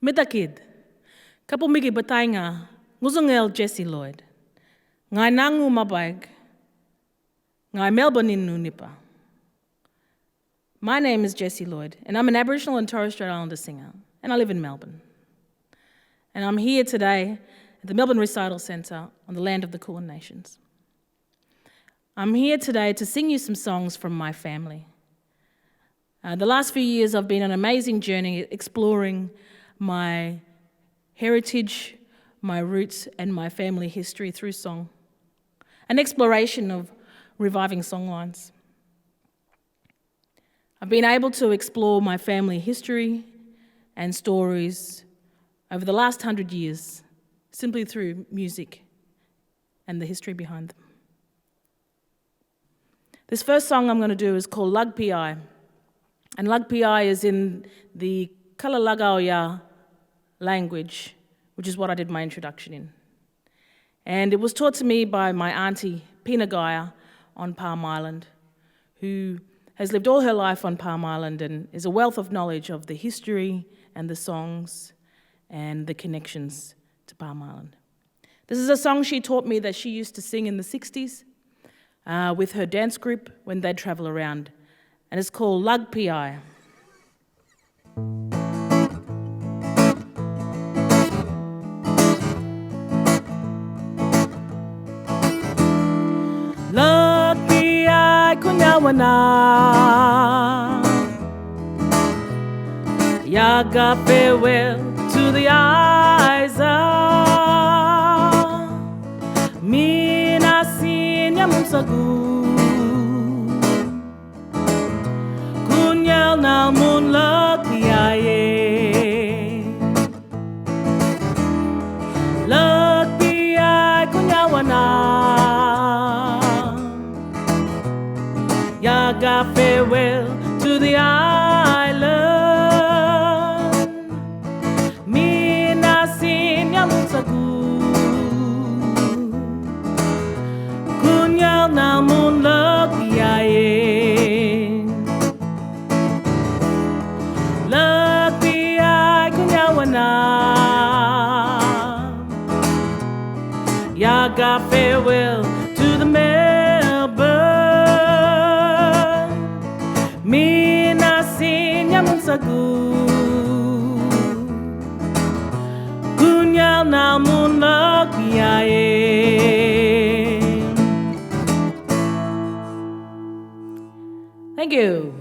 Midakid, kapumigi batainga, nguzungel Jessie Lloyd, ngai nangu mabaig, ngai Melbourne nunipa. My name is Jessie Lloyd, and I'm an Aboriginal and Torres Strait Islander singer, and I live in Melbourne. And I'm here today at the Melbourne Recital Centre on the land of the Kulin Nations. I'm here today to sing you some songs from my family. The last few years I've been on an amazing journey exploring my heritage, my roots, and my family history through song. An exploration of reviving songlines. I've been able to explore my family history and stories over the last 100 years simply through music and the history behind them. This first song I'm going to do is called Lug P.I. And Lug P.I is in the Kalalagaoya language, which is what I did my introduction in. And it was taught to me by my auntie, Pina Geia, on Palm Island, who has lived all her life on Palm Island and is a wealth of knowledge of the history and the songs and the connections to Palm Island. This is a song she taught me that she used to sing in the 60s with her dance group when they'd travel around, and it's called Lug P.I. Lug P.I. kunyawana Yaga farewell to the eyes of Mina sinya munsagu Kunyal na mun Lug P.I. Lug P.I. kunyawana Yaga farewell to the island. Mina sinya munsagu Kunyal na mun Lug P.I. Lug P.I. kunyawana Yaga farewell to the Melbourne. Mina sinya munsagu Kunyal na mun Lug P.I. Thank you.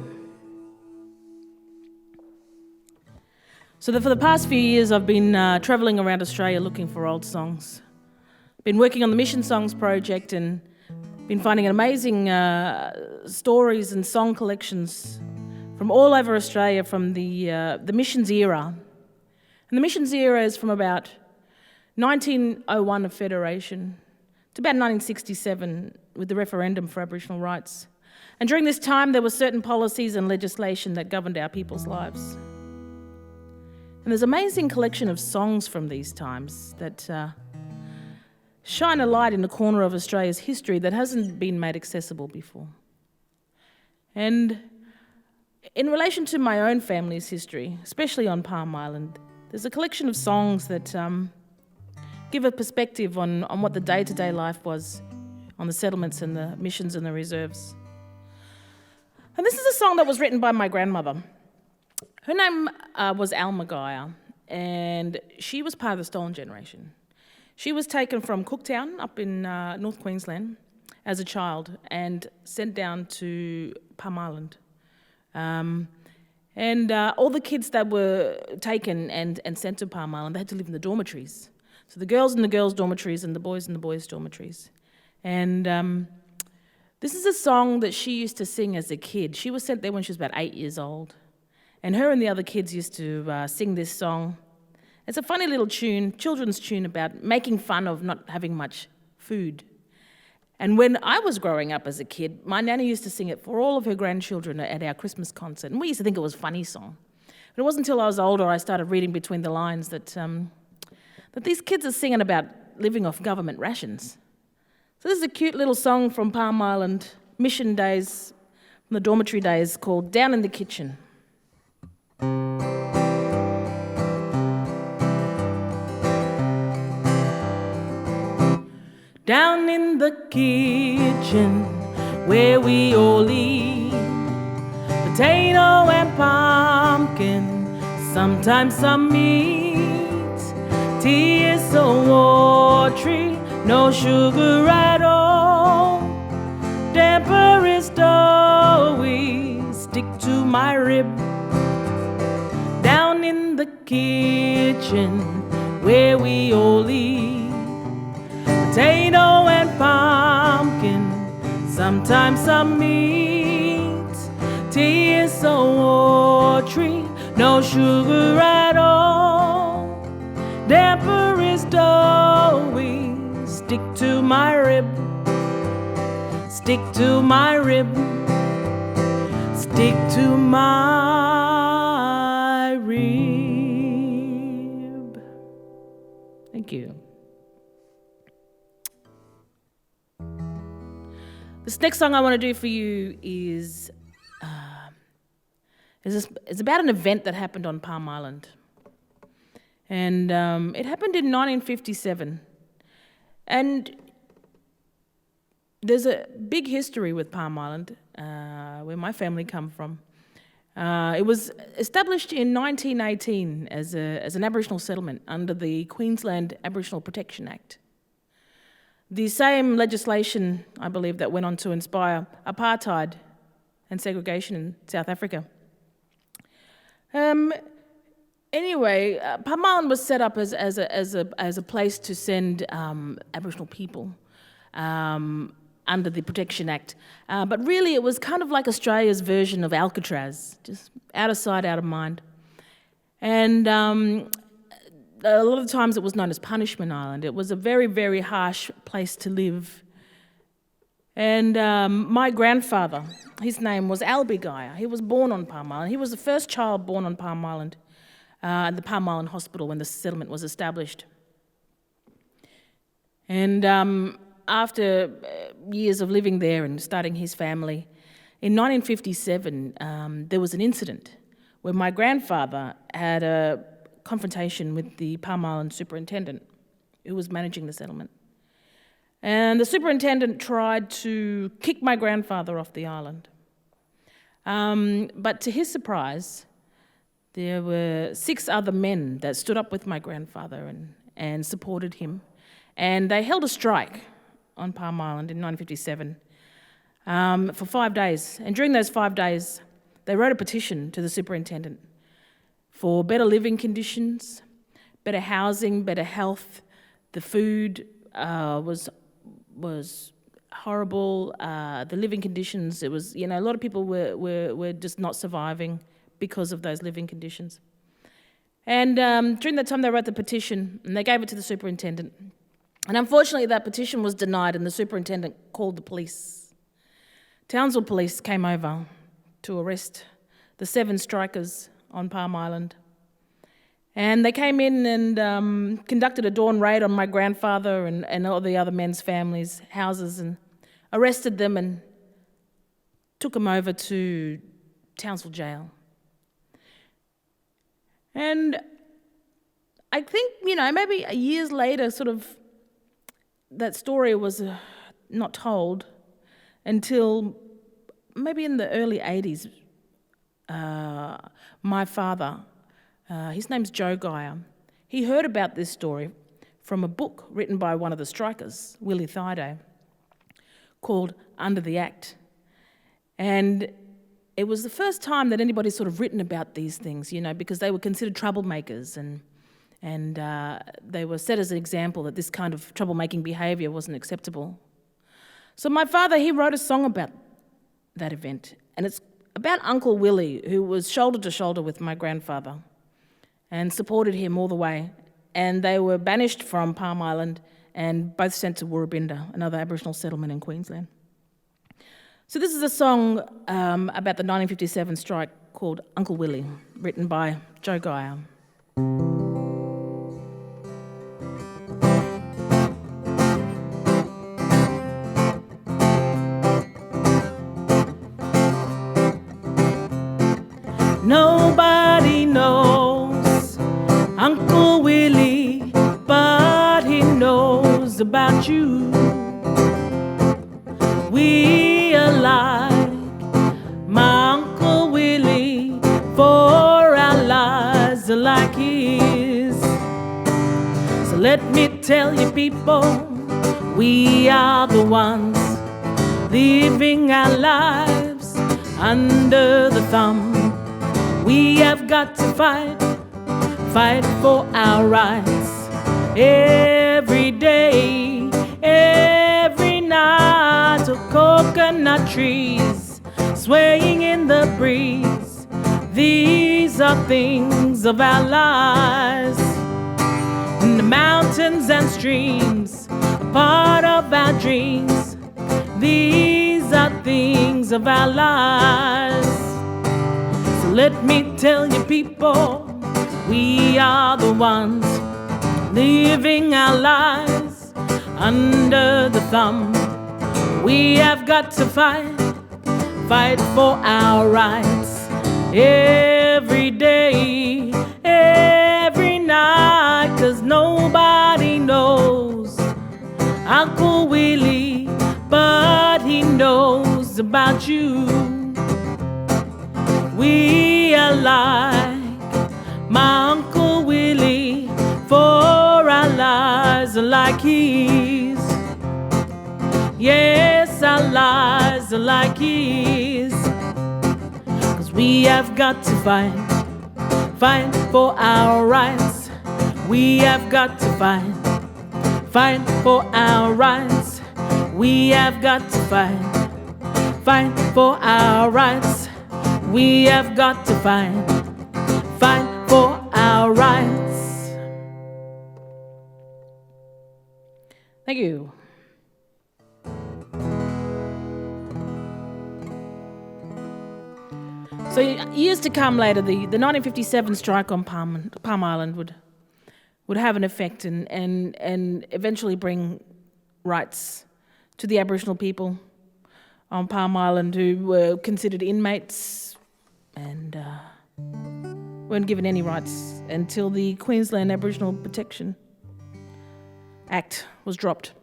So for the past few years I've been travelling around Australia looking for old songs. Been working on the Mission Songs project and been finding amazing stories and song collections from all over Australia from the Missions era. And the Missions era is from about 1901 of Federation to about 1967 with the referendum for Aboriginal rights. And during this time there were certain policies and legislation that governed our people's lives. And there's an amazing collection of songs from these times that shine a light in a corner of Australia's history that hasn't been made accessible before. And in relation to my own family's history, especially on Palm Island, there's a collection of songs that give a perspective on what the day-to-day life was on the settlements and the missions and the reserves. And this is a song that was written by my grandmother. Her name was Alma Geia, and she was part of the stolen generation. She was taken from Cooktown up in North Queensland as a child and sent down to Palm Island. And all the kids that were taken and sent to Palm Island, they had to live in the dormitories. So the girls in the girls' dormitories and the boys in the boys' dormitories. And this is a song that she used to sing as a kid. She was sent there when she was about 8 years old. And her and the other kids used to sing this song. It's a funny little tune, children's tune about making fun of not having much food. And when I was growing up as a kid, my nanny used to sing it for all of her grandchildren at our Christmas concert. And we used to think it was a funny song. But it wasn't until I was older I started reading between the lines that these kids are singing about living off government rations. So this is a cute little song from Palm Island mission days, from the dormitory days, called Down in the Kitchen. down in the kitchen where we all eat potato and pumpkin, sometimes some meat. Tea is so watery, no sugar at all. Damper is doughy, stick to my rib. Down in the kitchen where we all eat potato and pumpkin, sometimes some meat. Tea is so watery, no sugar at all. Damper is doughy, stick to my rib. Stick to my rib. Stick to my rib. Thank you. This next song I want to do for you is about an event that happened on Palm Island. And it happened in 1957. And there's a big history with Palm Island, where my family come from. It was established in 1918 as an Aboriginal settlement under the Queensland Aboriginal Protection Act. The same legislation, I believe, that went on to inspire apartheid and segregation in South Africa. Anyway, Palm Island was set up as a place to send Aboriginal people under the Protection Act. But really it was kind of like Australia's version of Alcatraz, just out of sight, out of mind. And a lot of times it was known as Punishment Island. It was a very, very harsh place to live. And my grandfather, his name was Alma Geia. He was born on Palm Island. He was the first child born on Palm Island, at the Palm Island Hospital when the settlement was established. And after years of living there and starting his family, in 1957 there was an incident where my grandfather had a confrontation with the Palm Island superintendent who was managing the settlement. And the superintendent tried to kick my grandfather off the island. But to his surprise, there were 6 other men that stood up with my grandfather and supported him. And they held a strike on Palm Island in 1957 for 5 days. And during those 5 days, they wrote a petition to the superintendent for better living conditions, better housing, better health. The food was horrible. The living conditions, it was, a lot of people were just not surviving because of those living conditions. And during that time, they wrote the petition and they gave it to the superintendent. And unfortunately, that petition was denied and the superintendent called the police. Townsville police came over to arrest the 7 strikers on Palm Island. And they came in and conducted a dawn raid on my grandfather and all the other men's families' houses and arrested them and took them over to Townsville jail. And I think, maybe years later, sort of, that story was not told until maybe in the early 80s. My father, his name's Joe Geia, he heard about this story from a book written by one of the strikers, Willie, called Under the Act. And it was the first time that anybody sort of written about these things, because they were considered troublemakers and they were set as an example that this kind of troublemaking behaviour wasn't acceptable. So my father, he wrote a song about that event, and it's about Uncle Willie, who was shoulder to shoulder with my grandfather and supported him all the way. And they were banished from Palm Island and both sent to Woorabinda, another Aboriginal settlement in Queensland. So this is a song about the 1957 strike called Uncle Willie, written by Joe Geia. Nobody knows Uncle Willie, but he knows about you. We are like my Uncle Willie, for our lives are like his. So let me tell you people, we are the ones living our lives under the thumb. We have got to fight for our rights every day, every night. Oh, coconut trees swaying in the breeze, these are things of our lives. And the mountains and streams are part of our dreams, these are things of our lives. So let me tell you people, we are the ones living our lives under the thumb. We have got to fight for our rights every day, every night, 'cause nobody knows Uncle Willie, but he knows about you. We are like my Uncle Willie, for our lives are like his. Yes, our lives are like his. 'Cause we have got to fight for our rights. We have got to fight for our rights. We have got to fight for our rights. We have got to fight for our rights. Thank you. So years to come later, the 1957 strike on Palm Island would have an effect and eventually bring rights to the Aboriginal people on Palm Island who were considered inmates and weren't given any rights until the Queensland Aboriginal Protection Act was dropped.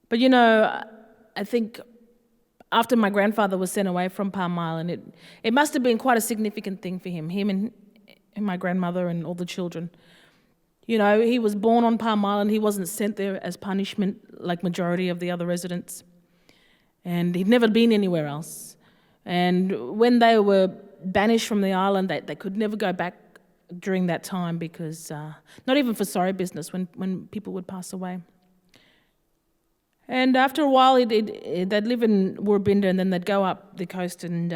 But you know, I think after my grandfather was sent away from Palm Island, it must have been quite a significant thing for him and my grandmother and all the children. You know, he was born on Palm Island. He wasn't sent there as punishment like majority of the other residents. And he'd never been anywhere else. And when they were banished from the island, they could never go back during that time because, not even for sorry business, when people would pass away. And after a while, they'd live in Woorabinda and then they'd go up the coast and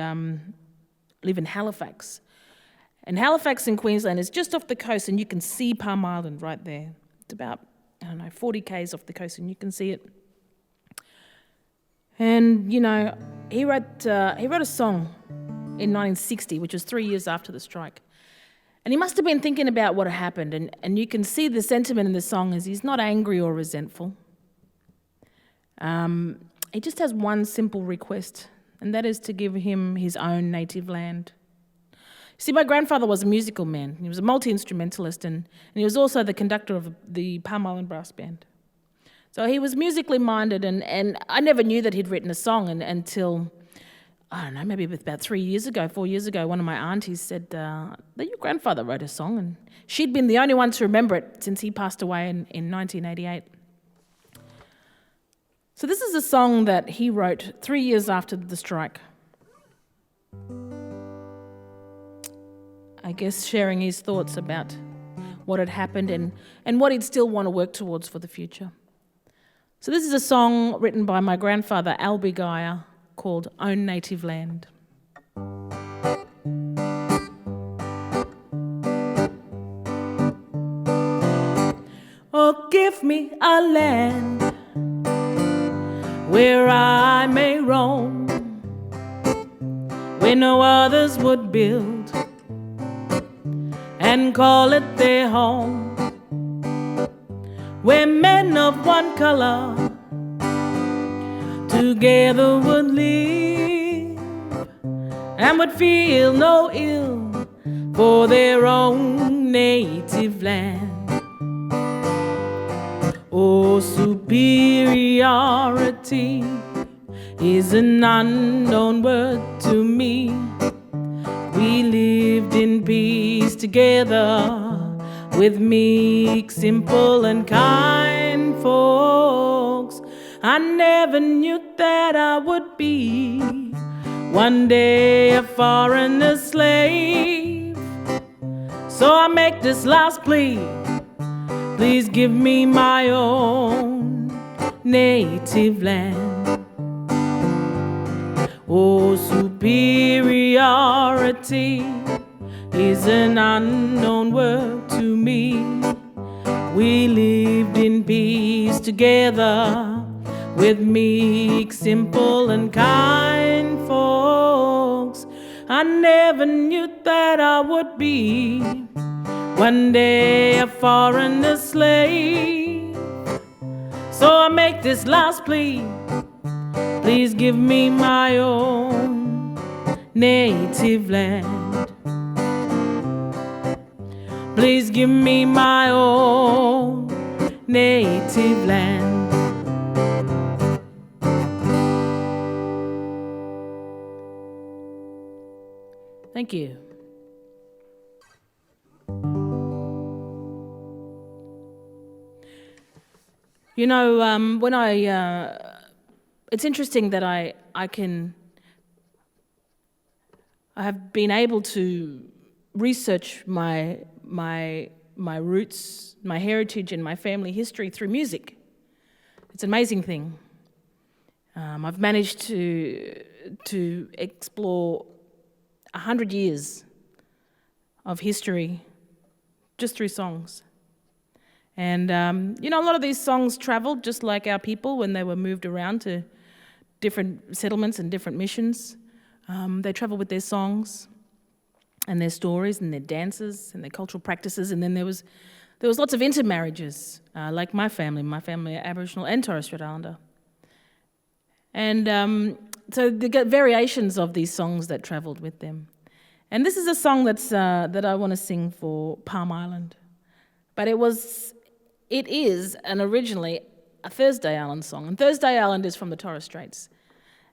live in Halifax. And Halifax in Queensland is just off the coast and you can see Palm Island right there. It's about, 40 k's off the coast and you can see it. And, you know, he wrote a song in 1960, which was 3 years after the strike. And he must have been thinking about what had happened. And you can see the sentiment in the song is he's not angry or resentful. He just has one simple request, and that is to give him his own native land. See, my grandfather was a musical man. He was a multi-instrumentalist and he was also the conductor of the Palm Island Brass Band. So he was musically minded and I never knew that he'd written a song until, I don't know, maybe about 4 years ago, one of my aunties said that your grandfather wrote a song and she'd been the only one to remember it since he passed away in 1988. So this is a song that he wrote 3 years after the strike. I guess sharing his thoughts about what had happened and what he'd still want to work towards for the future. So this is a song written by my grandfather, Alma Geia, called Own Native Land. Oh, give me a land where I may roam, where no others would build and call it their home, where men of one color together would live and would feel no ill for their own native land. Oh, superiority is an unknown word to me. We lived in peace together with meek, simple and kind folks. I never knew that I would be one day a foreigner slave. So I make this last plea, please give me my own native land. Oh, superiority is an unknown word to me. We lived in peace together with meek, simple and kind folks. I never knew that I would be one day a foreigner slave. So I make this last plea, please give me my own native land. Please give me my own native land. Thank you. You know, when it's interesting that I have been able to research my roots, my heritage and my family history through music. It's an amazing thing. I've managed to explore 100 years of history just through songs. And, you know, a lot of these songs traveled just like our people when they were moved around to different settlements and different missions. They traveled with their songs and their stories and their dances and their cultural practices. And then there was lots of intermarriages, like my family are Aboriginal and Torres Strait Islander. And so they get variations of these songs that travelled with them. And this is a song that I want to sing for Palm Island. But it is originally a Thursday Island song. And Thursday Island is from the Torres Straits.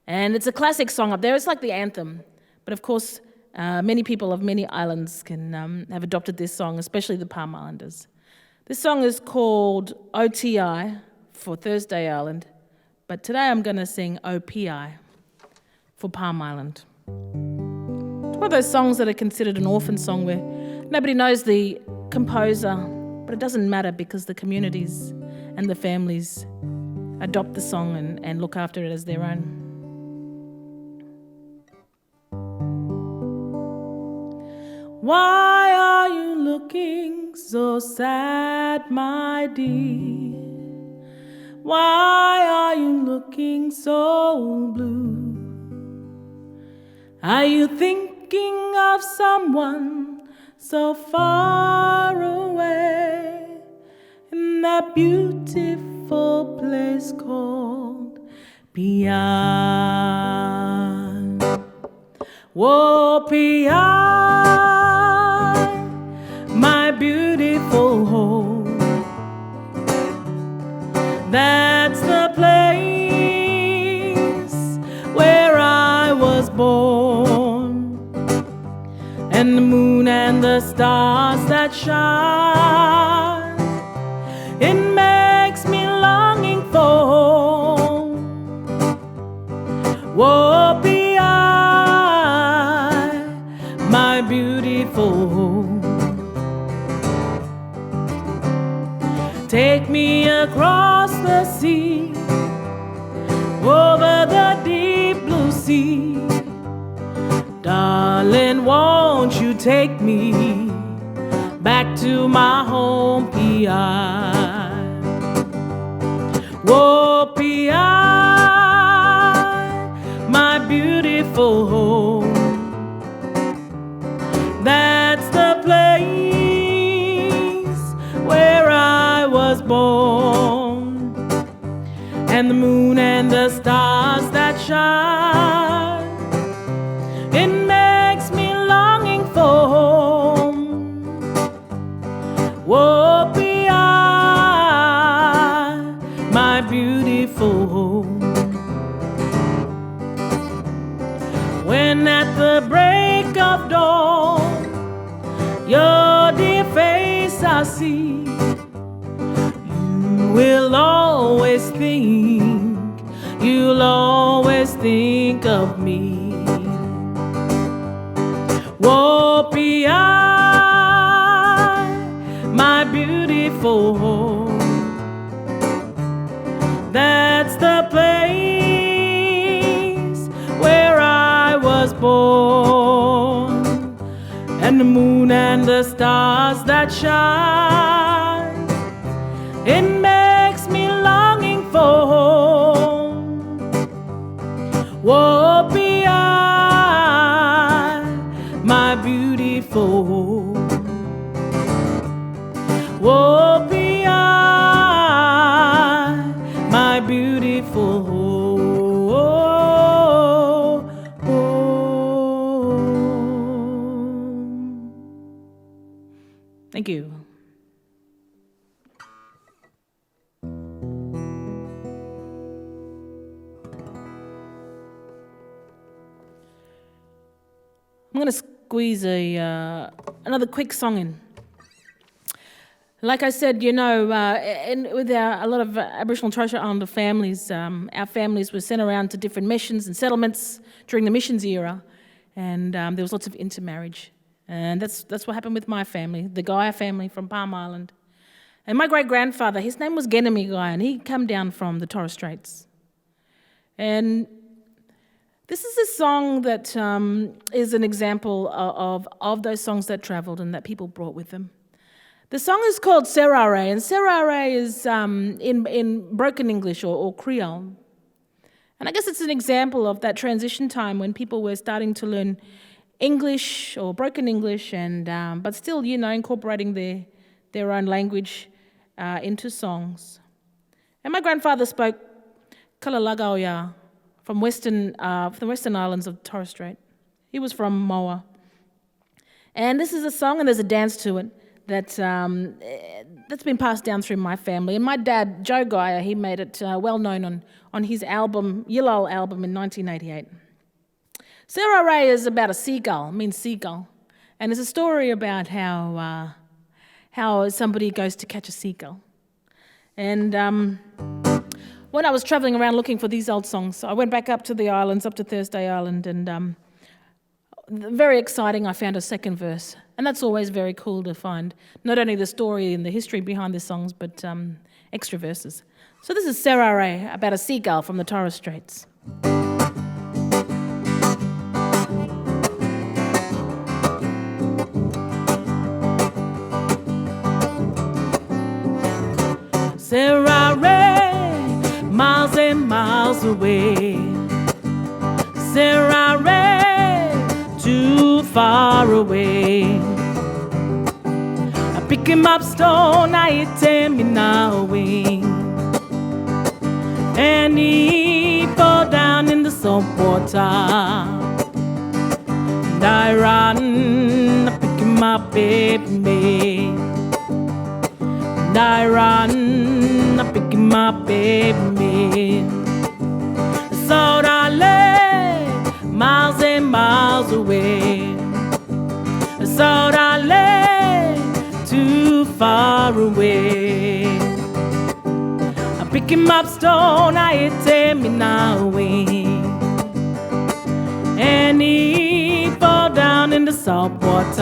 And it's a classic song up there. It's like the anthem. But of course, many people of many islands can have adopted this song, especially the Palm Islanders. This song is called OTI for Thursday Island. But today I'm going to sing OPI for Palm Island. It's one of those songs that are considered an orphan song where nobody knows the composer, but it doesn't matter because the communities and the families adopt the song and look after it as their own. Why are you looking so sad, my dear? Why are you looking so blue? Are you thinking of someone so far away in that beautiful place called P.I? Whoa, P.I, my beautiful home. That's the place where I was born, and the moon and the stars that shine, it makes me longing for home. Whoa, P.I, my beautiful home. Take me across the sea, over the deep blue sea. Darling, won't you take me back to my home, P.I? Whoa, P.I, my beautiful home. That's the place where I was born, and the moon and the stars that shine, it makes me longing for home. Whoa, P.I, my beautiful home. When at the break of dawn your dear face I see, you'll always think of me. Lug P.I, my beautiful home. That's the place where I was born, and the moon and the stars that shine, it makes me longing for home. Lug P.I, my beautiful home. Lug P.I, my beautiful home. Thank you. I'm going to squeeze another quick song in. Like I said, with a lot of Aboriginal and Torres Strait Islander families, our families were sent around to different missions and settlements during the missions era, and there was lots of intermarriage. And that's what happened with my family, the Geia family from Palm Island. And my great-grandfather, his name was Geia, and he came down from the Torres Straits. And this is a song that is an example of those songs that travelled and that people brought with them. The song is called Surrare, and Surrare is in broken English or Creole. And I guess it's an example of that transition time when people were starting to learn English or broken English, and but still, incorporating their own language into songs. And my grandfather spoke Lakinawa from the western islands of Torres Strait. He was from Moa. And this is a song, and there's a dance to it that's been passed down through my family. And my dad, Joe Geia, he made it well known on his album, Yilol album in 1988. Surrare is about a seagull, means seagull, and it's a story about how somebody goes to catch a seagull. And when I was travelling around looking for these old songs, I went back up to the islands, up to Thursday Island, and very exciting, I found a second verse. And that's always very cool to find, not only the story and the history behind the songs, but extra verses. So this is Surrare, about a seagull from the Torres Straits. Surrare, miles and miles away. Surrare, too far away. I pick him up stone, I hit him in a wing, and he fall down in the salt water. And I run, I pick him up, baby. And I run, I pick him up, baby. So I lay miles and miles away. So I lay too far away. I pick him up stone, I hit him in a wing, and he fall down in the salt water.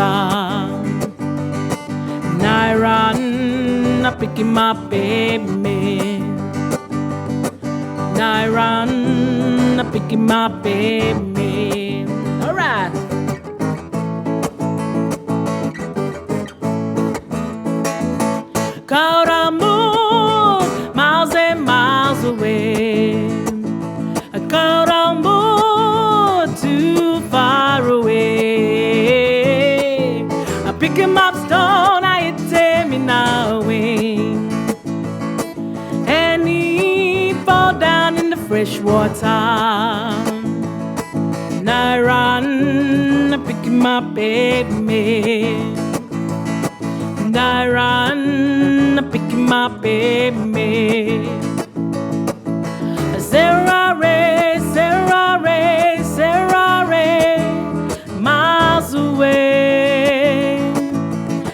And I run, I pick him up, baby. And I run, I pick him up, baby. All right. Caught a moon, miles and miles away. I caught a moon, too far away. I pick him up stone, I hit him in a wing, and he fall down in the fresh water. And I run, I pick him up, baby. And I run, I pick him up, baby. Surrare, Surrare, Surrare, miles away.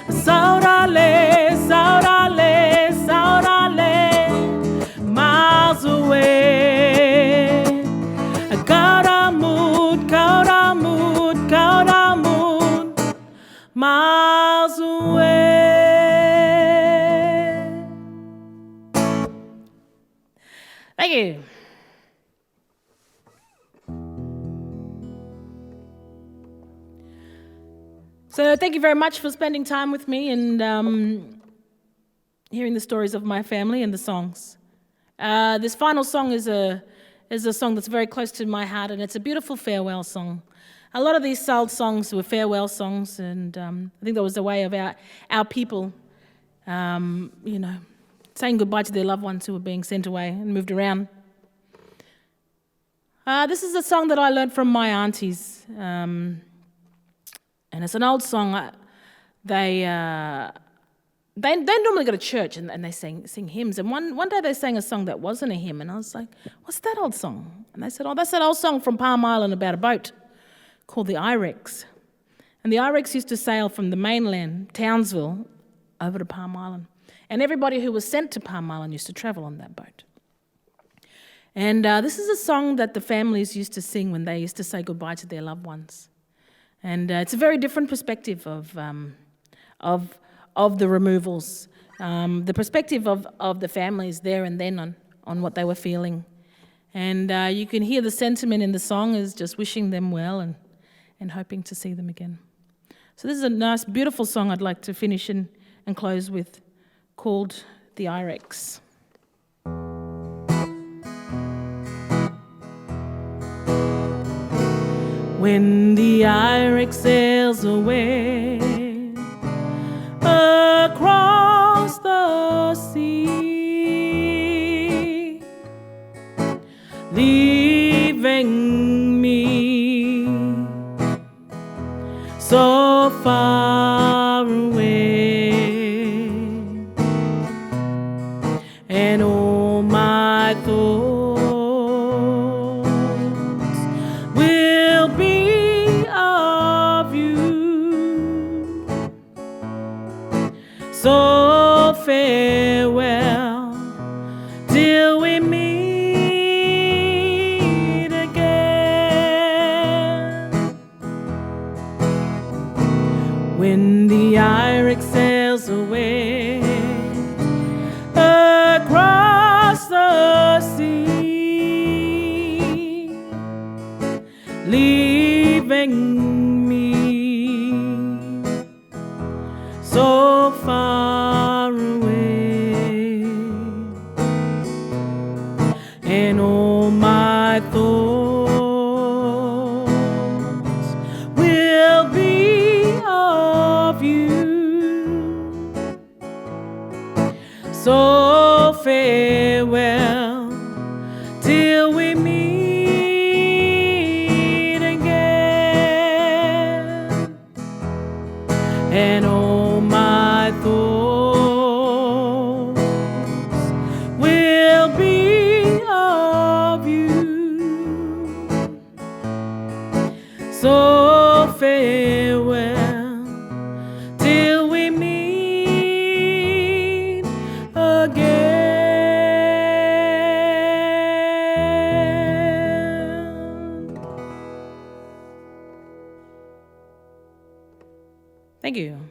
Saurale, Saurale, Saurale, miles away. Kauramut, Kauramut, Kauramut, miles away. Thank you. So thank you very much for spending time with me and hearing the stories of my family and the songs. This final song is a song that's very close to my heart, and it's a beautiful farewell song. A lot of these old songs were farewell songs, and I think that was a way of our people, saying goodbye to their loved ones who were being sent away and moved around. This is a song that I learned from my aunties, and it's an old song. They normally go to church and they sing hymns. And one day they sang a song that wasn't a hymn, and I was like, "What's that old song?" And they said, "Oh, that's that old song from Palm Island about a boat called the Irex." And the Irex used to sail from the mainland, Townsville, over to Palm Island. And everybody who was sent to Palm Island used to travel on that boat. And this is a song that the families used to sing when they used to say goodbye to their loved ones. And it's a very different perspective of the removals, the perspective of the families there and then on what they were feeling. And you can hear the sentiment in the song is just wishing them well and hoping to see them again. So this is a nice, beautiful song I'd like to finish and close with, called the Irex. When the Irex sails away across the sea, leaving me so far away, and all my thoughts will be of you. So farewell till we meet again. When the Irex sails away across the sea, leaving me so far away, and all my thoughts will be of you. So farewell till we meet again, and all my thoughts will be of you. So farewell till we meet again. Thank you.